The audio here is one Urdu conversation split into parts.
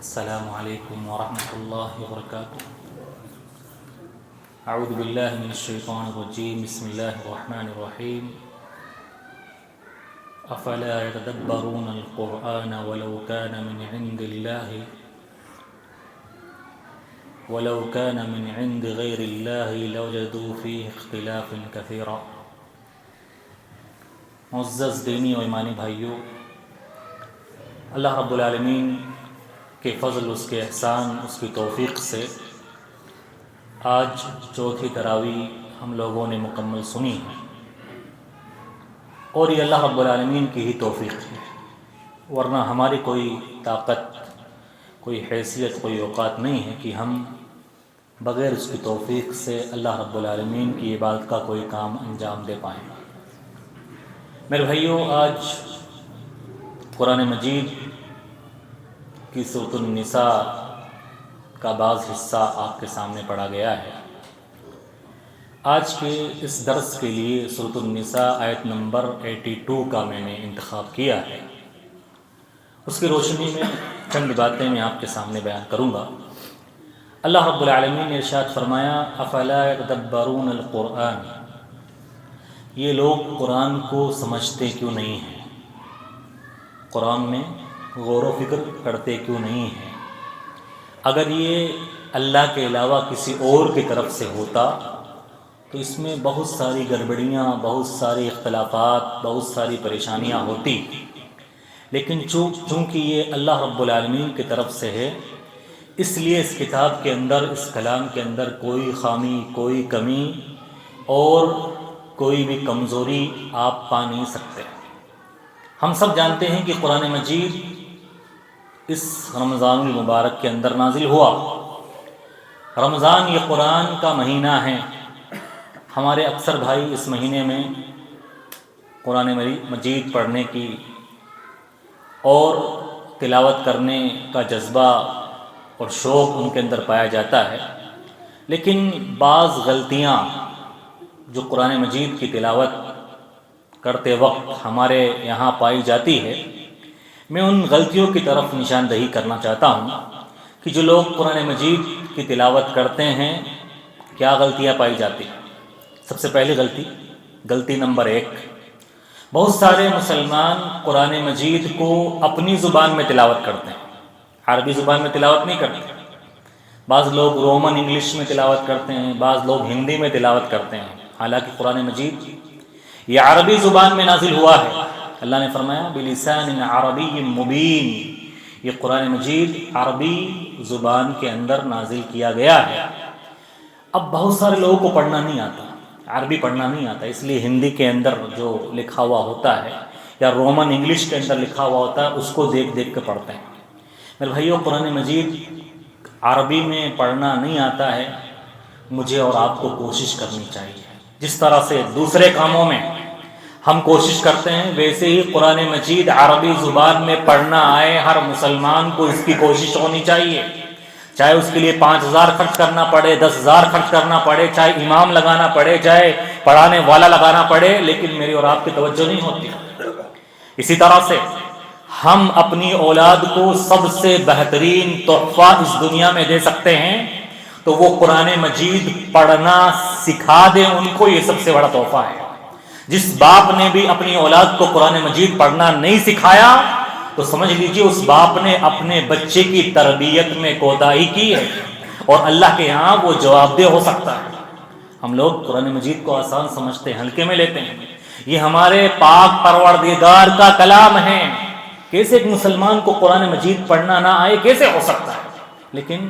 السلام علیکم ورحمۃ اللہ وبرکاتہ۔ اعوذ باللہ من الشیطان الرجیم، بسم اللہ الرحمن الرحیم۔ افلا يتدبرون القرآن ولو كان من عند غیر اللہ لوجدوا فیہ اختلافا کثیرا۔ معزز دینی و ایمانی بھائیوں، اللہ رب العالمین کے فضل، اس کے احسان، اس کی توفیق سے آج چوتھی تراویح ہم لوگوں نے مکمل سنی ہے، اور یہ اللہ رب العالمین کی ہی توفیق ہے، ورنہ ہماری کوئی طاقت، کوئی حیثیت، کوئی اوقات نہیں ہے کہ ہم بغیر اس کی توفیق سے اللہ رب العالمین کی عبادت کا کوئی کام انجام دے پائیں۔ میرے بھائیوں، آج قرآن مجید کی سورۃ النساء کا بعض حصہ آپ کے سامنے پڑھا گیا ہے۔ آج کے اس درس کے لیے سورۃ النساء آیت نمبر 82 کا میں نے انتخاب کیا ہے۔ اس کی روشنی میں چند باتیں میں آپ کے سامنے بیان کروں گا۔ اللہ رب العالمین نے ارشاد فرمایا، افلا یتدبرون القرآن، یہ لوگ قرآن کو سمجھتے کیوں نہیں ہیں، قرآن میں غور و فکر کرتے کیوں نہیں ہیں۔ اگر یہ اللہ کے علاوہ کسی اور کی طرف سے ہوتا تو اس میں بہت ساری گڑبڑیاں، بہت سارے اختلافات، بہت ساری پریشانیاں ہوتی، لیکن چونکہ یہ اللہ رب العالمین کی طرف سے ہے، اس لیے اس کتاب کے اندر، اس کلام کے اندر کوئی خامی، کوئی کمی اور کوئی بھی کمزوری آپ پا نہیں سکتے۔ ہم سب جانتے ہیں کہ قرآن مجید اس رمضان المبارک کے اندر نازل ہوا۔ رمضان یہ قرآن کا مہینہ ہے۔ ہمارے اکثر بھائی اس مہینے میں قرآن مجید پڑھنے کی اور تلاوت کرنے کا جذبہ اور شوق ان کے اندر پایا جاتا ہے، لیکن بعض غلطیاں جو قرآن مجید کی تلاوت کرتے وقت ہمارے یہاں پائی جاتی ہے، میں ان غلطیوں کی طرف نشاندہی کرنا چاہتا ہوں کہ جو لوگ قرآن مجید کی تلاوت کرتے ہیں کیا غلطیاں پائی جاتی ہیں۔ سب سے پہلی غلطی نمبر 1، بہت سارے مسلمان قرآن مجید کو اپنی زبان میں تلاوت کرتے ہیں، عربی زبان میں تلاوت نہیں کرتے۔ بعض لوگ رومن انگلش میں تلاوت کرتے ہیں، بعض لوگ ہندی میں تلاوت کرتے ہیں، حالانکہ قرآن مجید یہ عربی زبان میں نازل ہوا ہے۔ اللہ نے فرمایا بلسان عربی مبین، یہ قرآن مجید عربی زبان کے اندر نازل کیا گیا ہے۔ اب بہت سارے لوگوں کو پڑھنا نہیں آتا، عربی پڑھنا نہیں آتا، اس لیے ہندی کے اندر جو لکھا ہوا ہوتا ہے یا رومن انگلش کے اندر لکھا ہوا ہوتا ہے اس کو دیکھ دیکھ کے پڑھتے ہیں۔ میرے بھائیوں، قرآن مجید عربی میں پڑھنا نہیں آتا ہے، مجھے اور آپ کو کوشش کرنی چاہیے۔ جس طرح سے دوسرے کاموں میں ہم کوشش کرتے ہیں، ویسے ہی قرآن مجید عربی زبان میں پڑھنا آئے، ہر مسلمان کو اس کی کوشش ہونی چاہیے، چاہے اس کے لیے 5000 خرچ کرنا پڑے، 10,000 خرچ کرنا پڑے، چاہے امام لگانا پڑے، چاہے پڑھانے والا لگانا پڑے، لیکن میری اور آپ کی توجہ نہیں ہوتی۔ اسی طرح سے ہم اپنی اولاد کو سب سے بہترین تحفہ اس دنیا میں دے سکتے ہیں تو وہ قرآن مجید پڑھنا سکھا دیں ان کو، یہ سب سے بڑا تحفہ ہے۔ جس باپ نے بھی اپنی اولاد کو قرآن مجید پڑھنا نہیں سکھایا تو سمجھ لیجیے اس باپ نے اپنے بچے کی تربیت میں کوتاہی کی ہے، اور اللہ کے ہاں وہ جواب دہ ہو سکتا ہے۔ ہم لوگ قرآن مجید کو آسان سمجھتے ہیں، ہلکے میں لیتے ہیں۔ یہ ہمارے پاک پروردگار کا کلام ہے، کیسے ایک مسلمان کو قرآن مجید پڑھنا نہ آئے، کیسے ہو سکتا ہے؟ لیکن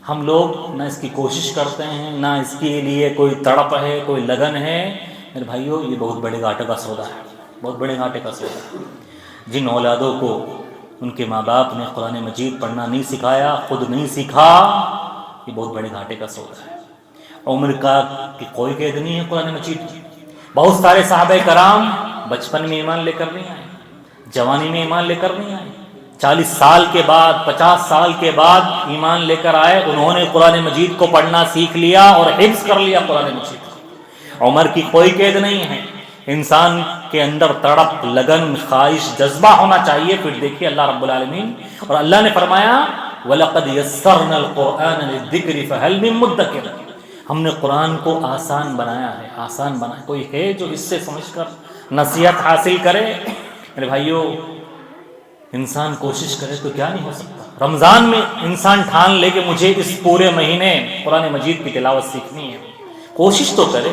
ہم لوگ نہ اس کی کوشش کرتے ہیں، نہ اس کے لیے کوئی تڑپ ہے، کوئی لگن ہے۔ میرے بھائیوں، یہ بہت بڑے گھاٹے کا سودا ہے، بہت بڑے گھاٹے کا سودا ہے۔ جن اولادوں کو ان کے ماں باپ نے قرآن مجید پڑھنا نہیں سکھایا، خود نہیں سیکھا، یہ بہت بڑے گھاٹے کا سودا ہے۔ عمر کا کہ کوئی قید نہیں ہے قرآن مجید کی۔ بہت سارے صحابہ کرام بچپن میں ایمان لے کر نہیں آئے، جوانی میں ایمان لے کر نہیں آئے، 40 سال کے بعد، 50 سال کے بعد ایمان لے کر آئے، انہوں نے قرآن مجید کو پڑھنا سیکھ لیا اور حفظ کر لیا قرآن مجید کو۔ عمر کی کوئی قید نہیں ہے۔ انسان کے اندر تڑپ، لگن، خواہش، جذبہ ہونا چاہیے۔ پھر دیکھیے اللہ رب العالمین، اور اللہ نے فرمایا وَلَقَدْ يَسَّرْنَا الْقُرْآنَ لِلذِّكْرِ فَهَلْ مِن مُدَّكِرٍ، ہم نے قرآن کو آسان بنایا ہے، آسان بنایا، کوئی ہے جو اس سے سمجھ کر نصیحت حاصل کرے؟ میرے بھائیو، انسان کوشش کرے تو کیا نہیں ہو سکتا۔ رمضان میں انسان ٹھان لے کہ مجھے اس پورے مہینے قرآن مجید کی تلاوت سیکھنی ہے، کوشش تو کرے،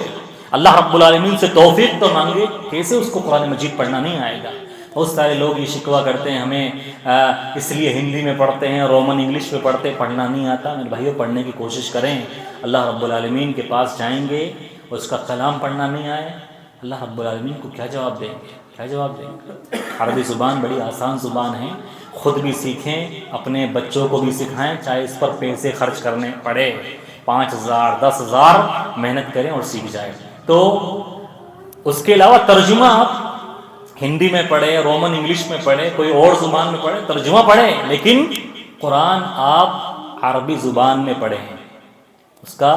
اللہ رب العالمین سے توفیق تو مانگے، کیسے اس کو قرآن مجید پڑھنا نہیں آئے گا؟ بہت سارے لوگ یہ شکوہ کرتے ہیں ہمیں اس لیے ہندی میں پڑھتے ہیں، رومن انگلش میں پڑھنا نہیں آتا۔ میرے بھائیو، پڑھنے کی کوشش کریں، اللہ رب العالمین کے پاس جائیں گے، اس کا کلام پڑھنا نہیں آئے، اللہ رب العالمین کو کیا جواب دیں گے؟ کیا جواب دیں گے؟ عربی زبان بڑی آسان زبان ہے، خود بھی سیکھیں، اپنے بچوں کو بھی سکھائیں، چاہے اس پر پیسے خرچ کرنے پڑے، 5,000 10,000 محنت کریں اور سیکھ جائیں۔ تو اس کے علاوہ ترجمہ آپ ہندی میں پڑھیں، رومن انگلش میں پڑھیں، کوئی اور زبان میں پڑھیں، ترجمہ پڑھیں، لیکن قرآن آپ عربی زبان میں پڑھیں، اس کا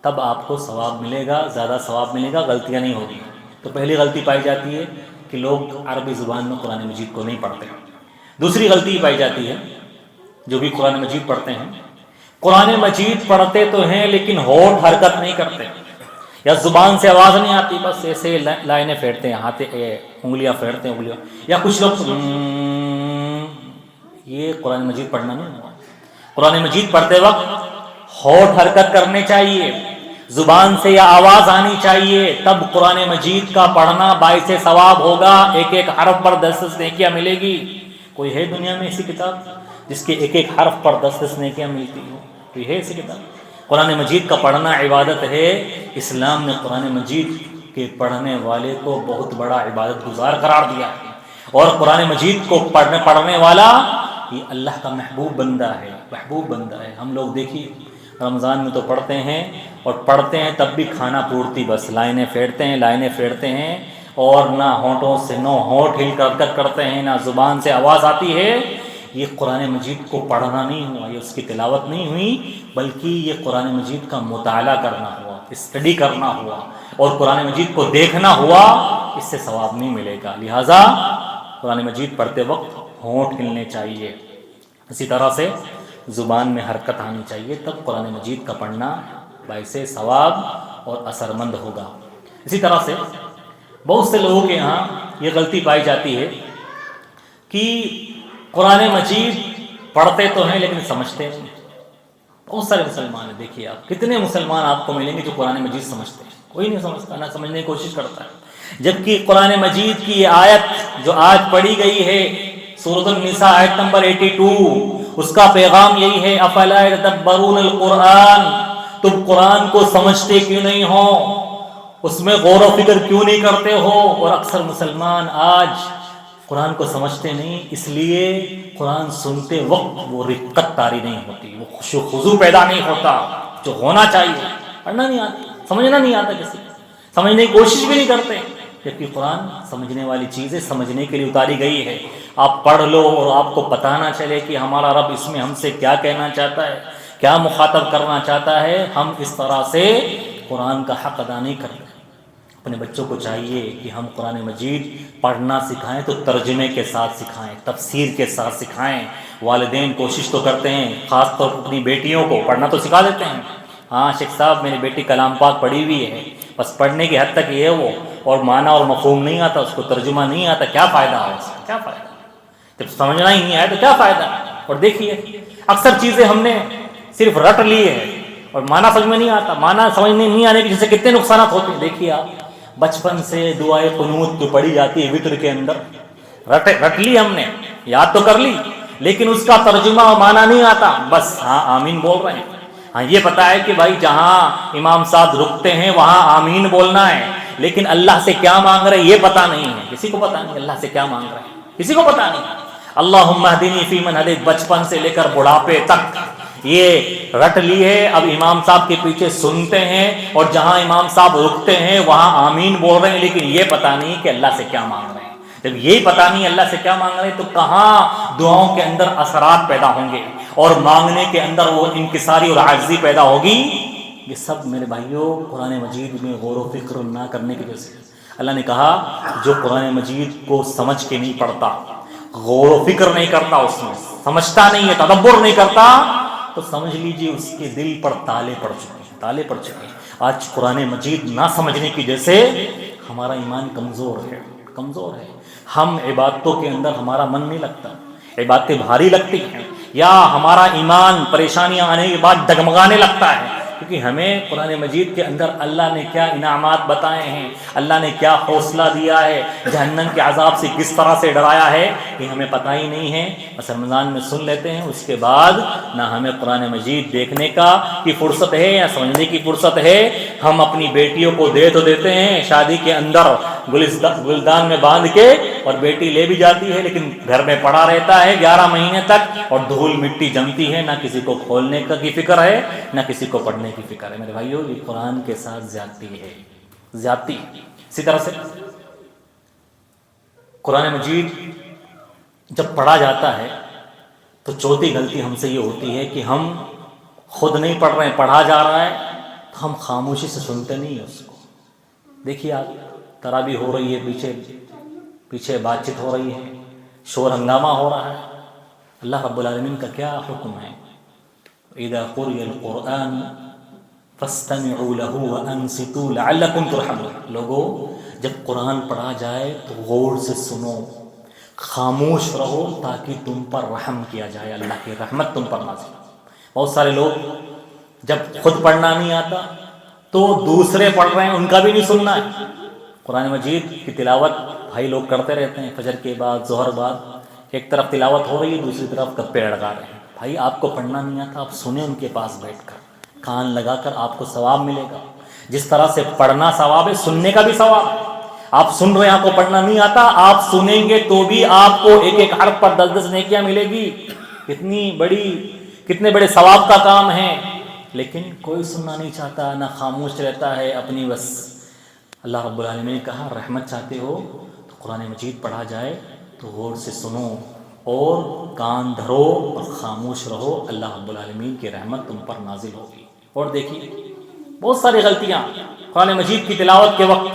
تب آپ کو ثواب ملے گا، زیادہ ثواب ملے گا، غلطیاں نہیں ہوگی۔ تو پہلی غلطی پائی جاتی ہے کہ لوگ عربی زبان میں قرآن مجید کو نہیں پڑھتے۔ دوسری غلطی یہ پائی جاتی ہے، جو بھی قرآن مجید پڑھتے ہیں، قرآن مجید پڑھتے تو ہیں لیکن ہونٹ حرکت نہیں کرتے، یا زبان سے آواز نہیں آتی، بس ایسے لائنیں پھیرتے ہیں، انگلیاں پھیرتے ہیں انگلیاں، یا کچھ لوگ یہ قرآن مجید پڑھنا نہیں ہوا۔ قرآن مجید پڑھتے وقت ہونٹ حرکت کرنے چاہیے، زبان سے یا آواز آنی چاہیے، تب قرآن مجید کا پڑھنا باعث ثواب ہوگا، ایک ایک حرف پر 10 نیکیاں ملے گی۔ کوئی ہے دنیا میں ایسی کتاب جس کے ایک ایک حرف پر 10 نیکیاں ملتی ہو؟ کوئی ہے ایسی کتاب؟ قرآن مجید کا پڑھنا عبادت ہے، اسلام نے قرآن مجید کے پڑھنے والے کو بہت بڑا عبادت گزار قرار دیا ہے، اور قرآن مجید کو پڑھنے والا یہ اللہ کا محبوب بندہ ہے، محبوب بندہ ہے۔ ہم لوگ دیکھیے رمضان میں تو پڑھتے ہیں، اور پڑھتے ہیں تب بھی کھانا پورتی، بس لائنیں پھیرتے ہیں، اور نہ ہونٹوں سے ہونٹ ہل کر حرکت کرتے ہیں، نہ زبان سے آواز آتی ہے۔ یہ قرآن مجید کو پڑھنا نہیں ہوا، یہ اس کی تلاوت نہیں ہوئی، بلکہ یہ قرآن مجید کا مطالعہ کرنا ہوا، اسٹڈی کرنا ہوا، اور قرآن مجید کو دیکھنا ہوا، اس سے ثواب نہیں ملے گا۔ لہٰذا قرآن مجید پڑھتے وقت ہونٹ ہلنے چاہیے، اسی طرح سے زبان میں حرکت آنی چاہیے، تب قرآن مجید کا پڑھنا باعث ثواب اور اثر مند ہوگا۔ اسی طرح سے بہت سے لوگوں کے یہاں یہ غلطی پائی جاتی ہے کہ قرآن مجید پڑھتے تو ہیں لیکن سمجھتے نہیں۔ بہت سارے مسلمان ہیں، دیکھیے آپ کتنے مسلمان آپ کو ملیں گے جو قرآن مجید سمجھتے ہیں، کوئی نہیں سمجھتا، نہ سمجھنے کی کوشش کرتا ہے، جبکہ قرآن مجید کی یہ آیت جو آج پڑھی گئی ہے سورۃ النساء آیت نمبر 82، اس کا پیغام یہی ہے، افلا یتدبرون القرآن، تم قرآن کو سمجھتے کیوں نہیں ہو، اس میں غور و فکر کیوں نہیں کرتے ہو؟ اور اکثر مسلمان آج قرآن کو سمجھتے نہیں، اس لیے قرآن سنتے وقت وہ رقت طاری نہیں ہوتی، وہ خشوع و خضوع پیدا نہیں ہوتا جو ہونا چاہیے، پڑھنا نہیں آتا، سمجھنا نہیں آتا، کسی سمجھنے کی کوشش بھی نہیں کرتے، جبکہ قرآن سمجھنے والی چیزیں سمجھنے کے لیے اتاری گئی ہے۔ آپ پڑھ لو اور آپ کو پتہ نہ چلے کہ ہمارا رب اس میں ہم سے کیا کہنا چاہتا ہے، کیا مخاطب کرنا چاہتا ہے، ہم اس طرح سے قرآن کا حق ادا نہیں کرتے۔ اپنے بچوں کو چاہیے کہ ہم قرآن مجید پڑھنا سکھائیں تو ترجمے کے ساتھ سکھائیں، تفسیر کے ساتھ سکھائیں۔ والدین کوشش تو کرتے ہیں، خاص طور پر اپنی بیٹیوں کو پڑھنا تو سکھا دیتے ہیں، ہاں شیخ صاحب میری بیٹی کلام پاک پڑھی ہوئی ہے، بس پڑھنے کی حد تک یہ ہے وہ، اور معنی اور مفہوم نہیں آتا، اس کو ترجمہ نہیں آتا، کیا فائدہ ہے اس کا، کیا فائدہ؟ جب سمجھنا ہی نہیں آئے تو کیا فائدہ؟ اور دیکھیے اکثر چیزیں ہم نے صرف رٹ لی ہے اور معنی سمجھ میں نہیں آتا، معنی سمجھنے نہیں آنے کی جس سے کتنے نقصانات ہوتے ہیں۔ دیکھیے آپ بچپن سے دعائے قنوت جو پڑھی جاتی ہے وتر کے اندر، رٹ لی ہم نے، یاد تو کر لی، لیکن اس کا ترجمہ اور معنی نہیں آتا، بس ہاں آمین بول رہے ہیں، ہاں یہ پتا ہے کہ بھائی جہاں امام صاحب رکتے ہیں وہاں آمین بولنا ہے، لیکن اللہ سے کیا مانگ رہے یہ پتا نہیں ہے، کسی کو پتا نہیں اللہ سے کیا مانگ رہے ہیں، کسی کو پتا نہیں۔ اللہم اہدنی فیمن ہدیت بچپن سے لے کر بڑھاپے تک یہ رٹ لی ہے، اب امام صاحب کے پیچھے سنتے ہیں اور جہاں امام صاحب رکتے ہیں وہاں آمین بول رہے ہیں، لیکن یہ پتا نہیں کہ اللہ سے کیا مانگ رہے ہیں۔ جب یہی پتا نہیں اللہ سے کیا مانگ رہے ہیں تو کہاں دعاؤں کے اندر اثرات پیدا ہوں گے اور مانگنے کے اندر وہ انکساری اور عاجزی پیدا ہوگی؟ یہ سب میرے بھائیوں قرآن مجید میں غور و فکر نہ کرنے کی وجہ سے۔ اللہ نے کہا جو قرآن مجید کو سمجھ کے نہیں پڑھتا، غور و فکر نہیں کرتا، اس میں سمجھتا نہیں ہے، تدبر نہیں کرتا، تو سمجھ لیجئے اس کے دل پر تالے پڑ چکے ہیں، تالے پڑ چکے ہیں۔ آج قرآن مجید نہ سمجھنے کی وجہ سے ہمارا ایمان کمزور ہے، کمزور ہے۔ ہم عبادتوں کے اندر ہمارا من نہیں لگتا، عبادتیں بھاری لگتی ہیں، یا ہمارا ایمان پریشانیاں آنے کے بعد ڈگمگانے لگتا ہے، کیونکہ ہمیں قرآن مجید کے اندر اللہ نے کیا انعامات بتائے ہیں، اللہ نے کیا حوصلہ دیا ہے، جہنم کے عذاب سے کس طرح سے ڈرایا ہے، یہ ہمیں پتہ ہی نہیں ہے۔ بس رمضان میں سن لیتے ہیں، اس کے بعد نہ ہمیں قرآن مجید دیکھنے کی فرصت ہے یا سمجھنے کی فرصت ہے۔ ہم اپنی بیٹیوں کو دے تو دیتے ہیں شادی کے اندر گلدان میں باندھ کے، اور بیٹی لے بھی جاتی ہے، لیکن گھر میں پڑا رہتا ہے 11 مہینے تک، اور دھول مٹی جمتی ہے، نہ کسی کو کھولنے کی فکر ہے، نہ کسی کو پڑھنے کی فکر ہے۔ میرے بھائیو، یہ قرآن کے ساتھ زیادتی ہے، زیادتی۔ اسی طرح سے قرآن مجید جب پڑھا جاتا ہے تو چوتھی غلطی ہم سے یہ ہوتی ہے کہ ہم خود نہیں پڑھ رہے ہیں، پڑھا جا رہا ہے تو ہم خاموشی سے سنتے نہیں ہیں اس کو۔ دیکھیے آپ، تراویح ہو رہی ہے، پیچھے بات چیت ہو رہی ہے، شور ہنگامہ ہو رہا ہے، اللہ رب العالمین کا کیا حکم ہے؟ اذا قرئ القرآن فاستمعوا له وانصتوا لعلكم ترحمون۔ لوگوں، جب قرآن پڑھا جائے تو غور سے سنو، خاموش رہو، تاکہ تم پر رحم کیا جائے، اللہ کی رحمت تم پر نازل ہو۔ بہت سارے لوگ جب خود پڑھنا نہیں آتا تو دوسرے پڑھ رہے ہیں، ان کا بھی نہیں سننا ہے۔ قرآن مجید کی تلاوت بھائی لوگ کرتے رہتے ہیں، فجر کے بعد، ظہر بعد، ایک طرف تلاوت ہو رہی ہے، دوسری طرف گپے لڑکا رہے ہیں۔ بھائی، آپ کو پڑھنا نہیں آتا، آپ سنیں ان کے پاس بیٹھ کر، کان لگا کر، آپ کو ثواب ملے گا۔ جس طرح سے پڑھنا ثواب ہے، سننے کا بھی ثواب ہے۔ آپ سن رہے ہیں، آپ کو پڑھنا نہیں آتا، آپ سنیں گے تو بھی آپ کو ایک ایک حرف پر 10 نیکیاں ملے گی۔ کتنے بڑے ثواب کا کام ہے، لیکن کوئی سننا نہیں چاہتا، نہ خاموش رہتا ہے اپنی بس۔ اللہ رب العالمین نے کہا، رحمت چاہتے ہو تو قرآن مجید پڑھا جائے تو غور سے سنو اور کان دھرو اور خاموش رہو، اللہ رب العالمین کی رحمت تم پر نازل ہوگی۔ اور دیکھیے، بہت ساری غلطیاں قرآن مجید کی تلاوت کے وقت۔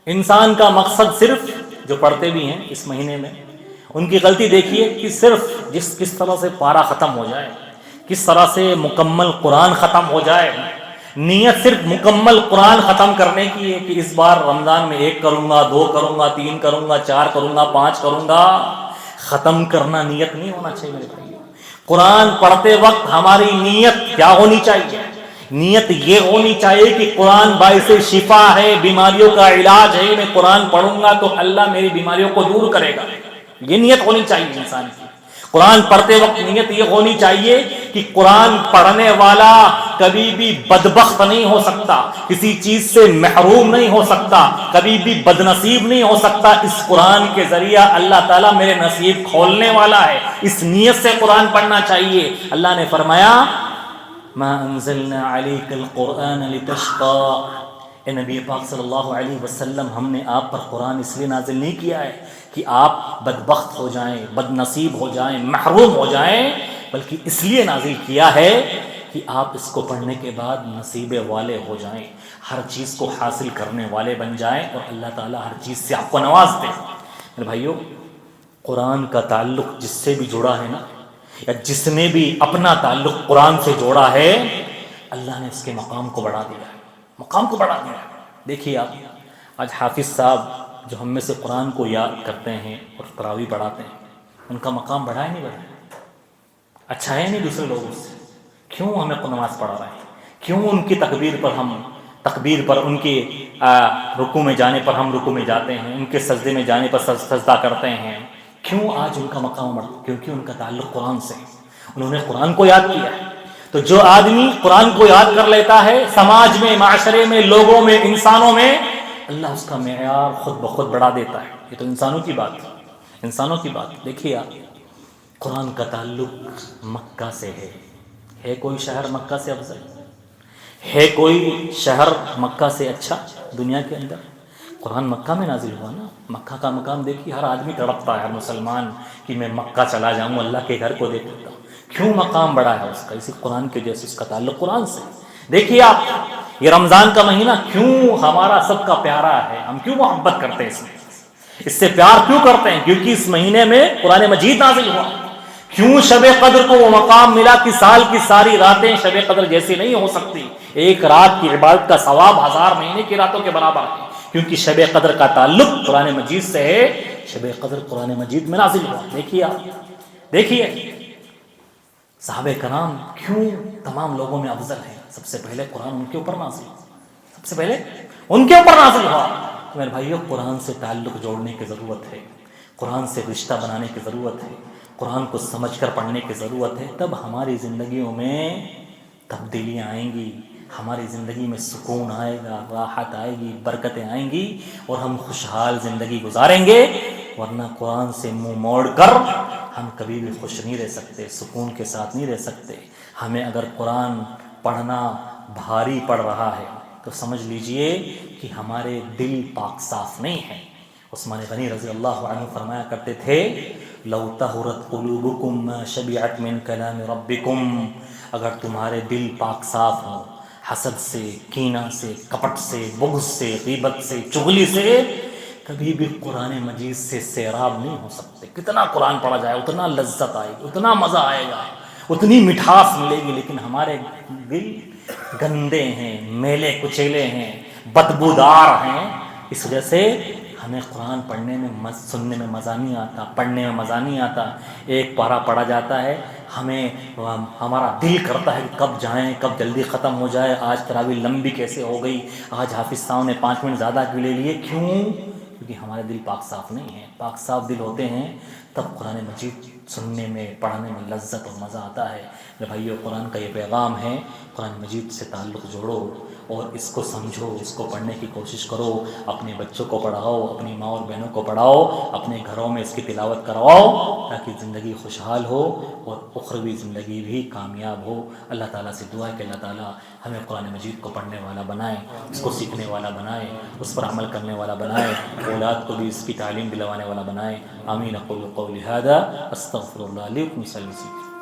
انسان کا مقصد صرف، جو پڑھتے بھی ہیں اس مہینے میں، ان کی غلطی دیکھیے کہ صرف کس طرح سے پارہ ختم ہو جائے، کس طرح سے مکمل قرآن ختم ہو جائے۔ نیت صرف مکمل قرآن ختم کرنے کی ہے کہ اس بار رمضان میں 1 کروں گا، 2 کروں گا، 3 کروں گا، 4 کروں گا، 5 کروں گا۔ ختم کرنا نیت نہیں ہونا چاہیے میرے بھائی۔ قرآن پڑھتے وقت ہماری نیت کیا ہونی چاہیے؟ نیت یہ ہونی چاہیے کہ قرآن باعث شفا ہے، بیماریوں کا علاج ہے، میں قرآن پڑھوں گا تو اللہ میری بیماریوں کو دور کرے گا۔ یہ نیت ہونی چاہیے انسان کی۔ قرآن پڑھتے وقت نیت یہ ہونی چاہیے کہ قرآن پڑھنے والا کبھی بھی بدبخت نہیں ہو سکتا، کسی چیز سے محروم نہیں ہو سکتا، کبھی بھی بدنصیب نہیں ہو سکتا۔ اس قرآن کے ذریعہ اللہ تعالیٰ میرے نصیب کھولنے والا ہے، اس نیت سے قرآن پڑھنا چاہیے۔ اللہ نے فرمایا، ما انزلنا علیک القرآن لتشقى، اے نبی پاک صلی اللہ علیہ وسلم، ہم نے آپ پر قرآن اس لیے نازل نہیں کیا ہے کہ آپ بدبخت ہو جائیں، بد نصیب ہو جائیں، محروم ہو جائیں، بلکہ اس لیے نازل کیا ہے کہ آپ اس کو پڑھنے کے بعد نصیبے والے ہو جائیں، ہر چیز کو حاصل کرنے والے بن جائیں، اور اللہ تعالیٰ ہر چیز سے آپ کو نواز دے۔ میرے بھائیو، قرآن کا تعلق جس سے بھی جڑا ہے نا، یا جس نے بھی اپنا تعلق قرآن سے جوڑا ہے، اللہ نے اس کے مقام کو بڑھا دیا ہے، مقام کو بڑھا دیا ہے۔ دیکھیے آپ، آج حافظ صاحب جو ہم میں سے قرآن کو یاد کرتے ہیں اور تراویح پڑھاتے ہیں، ان کا مقام بڑھا ہے نہیں بڑھا؟ اچھا ہے نہیں دوسرے لوگوں سے؟ کیوں ہمیں نماز پڑھا رہے ہیں؟ کیوں ان کی تکبیر پر ان کے رکوع میں جانے پر ہم رکوع میں جاتے ہیں، ان کے سجدے میں جانے پر سجدہ کرتے ہیں؟ کیوں آج ان کا مقام بڑھا؟ کیونکہ ان کا تعلق قرآن سے، انہوں نے قرآن کو یاد کیا ہے۔ تو جو آدمی قرآن کو یاد کر لیتا ہے، سماج میں، معاشرے میں، لوگوں میں، انسانوں میں، اللہ اس کا معیار خود بخود بڑھا دیتا ہے۔ یہ تو انسانوں کی بات ہے، انسانوں کی بات۔ دیکھیے آپ، قرآن کا تعلق مکہ سے ہے کوئی شہر مکہ سے افضل؟ ہے کوئی شہر مکہ سے اچھا دنیا کے اندر؟ قرآن مکہ میں نازل ہوا نا، مکہ کا مقام دیکھیے، ہر آدمی تڑپتا ہے، ہر مسلمان، کہ میں مکہ چلا جاؤں، اللہ کے گھر کو دیکھ لیتا ہوں۔ کیوں مقام بڑا ہے اس کا؟ اسی قرآن کے جیسے اس کا تعلق قرآن سے۔ دیکھیے آپ، یہ رمضان کا مہینہ کیوں ہمارا سب کا پیارا ہے، ہم کیوں محبت کرتے ہیں اس میں؟ اس سے پیار کیوں کرتے ہیں؟ کیونکہ اس مہینے میں قرآن مجید نازل ہوا. کیوں شب قدر کو وہ مقام ملا کہ سال کی ساری راتیں شب قدر جیسی نہیں ہو سکتی؟ ایک رات کی عبادت کا ثواب 1000 مہینے کی راتوں کے برابر ہے، کیونکہ شب قدر کا تعلق قرآن مجید سے ہے. شب قدر قرآن مجید میں نازل ہوا. دیکھیے آپ، دیکھیے صحابہ کرام کیوں تمام لوگوں میں افضل ہیں. سب سے پہلے قرآن ان کے اوپر نازل ہوا، سب سے پہلے ان کے اوپر نازل ہوا. میرے بھائیو، قرآن سے تعلق جوڑنے کی ضرورت ہے، قرآن سے رشتہ بنانے کی ضرورت ہے، قرآن کو سمجھ کر پڑھنے کی ضرورت ہے. تب ہماری زندگیوں میں تبدیلیاں آئیں گی، ہماری زندگی میں سکون آئے گا، راحت آئے گی، برکتیں آئیں گی اور ہم خوشحال زندگی گزاریں گے. ورنہ قرآن سے منہ موڑ کر ہم کبھی بھی خوش نہیں رہ سکتے، سکون کے ساتھ نہیں رہ سکتے. ہمیں اگر قرآن پڑھنا بھاری پڑ رہا ہے تو سمجھ لیجئے کہ ہمارے دل پاک صاف نہیں ہیں. عثمان غنی رضی اللہ عنہ فرمایا کرتے تھے، لو طہرت قلوبکم ما شبعت من کلام ربکم. اگر تمہارے دل پاک صاف ہوں حسد سے، کینہ سے، کپٹ سے، بغض سے، غیبت سے، چغلی سے، کبھی بھی قرآن مجید سے سیراب نہیں ہو سکتے. کتنا قرآن پڑھا جائے اتنا لذت آئے گی، اتنا مزہ آئے گا، اتنی مٹھاس ملے گی، لیکن ہمارے دل گندے ہیں، میلے کچیلے ہیں، بدبودار ہیں. اس وجہ سے ہمیں قرآن پڑھنے میں، سننے میں مزہ نہیں آتا، پڑھنے میں مزہ نہیں آتا. ایک پارہ پڑھا جاتا ہے، ہمارا دل کرتا ہے کہ کب جائیں، کب جلدی ختم ہو جائے. آج تراویح لمبی کیسے ہو گئی، آج حافظ صاحب نے 5 منٹ زیادہ کیوں لے لیے؟ کیوں؟ کیونکہ ہمارے دل پاک صاف نہیں ہیں. پاک صاف دل ہوتے ہیں تب قرآن مجید سننے میں، پڑھنے میں لذت اور مزہ آتا ہے. میرے بھائیو، قرآن کا یہ پیغام ہے، قرآن مجید سے تعلق جوڑو اور اس کو سمجھو، اس کو پڑھنے کی کوشش کرو. اپنے بچوں کو پڑھاؤ، اپنی ماں اور بہنوں کو پڑھاؤ، اپنے گھروں میں اس کی تلاوت کرواؤ تاکہ زندگی خوشحال ہو اور اخروی زندگی بھی کامیاب ہو. اللہ تعالیٰ سے دعا ہے کہ اللہ تعالیٰ ہمیں قرآن مجید کو پڑھنے والا بنائے، اس کو سیکھنے والا بنائے، اس پر عمل کرنے والا بنائے، اولاد کو بھی اس کی تعلیم دلوانے والا بنائے. آمین. اقول قولی ھذا استغفر اللہ لی ولکم.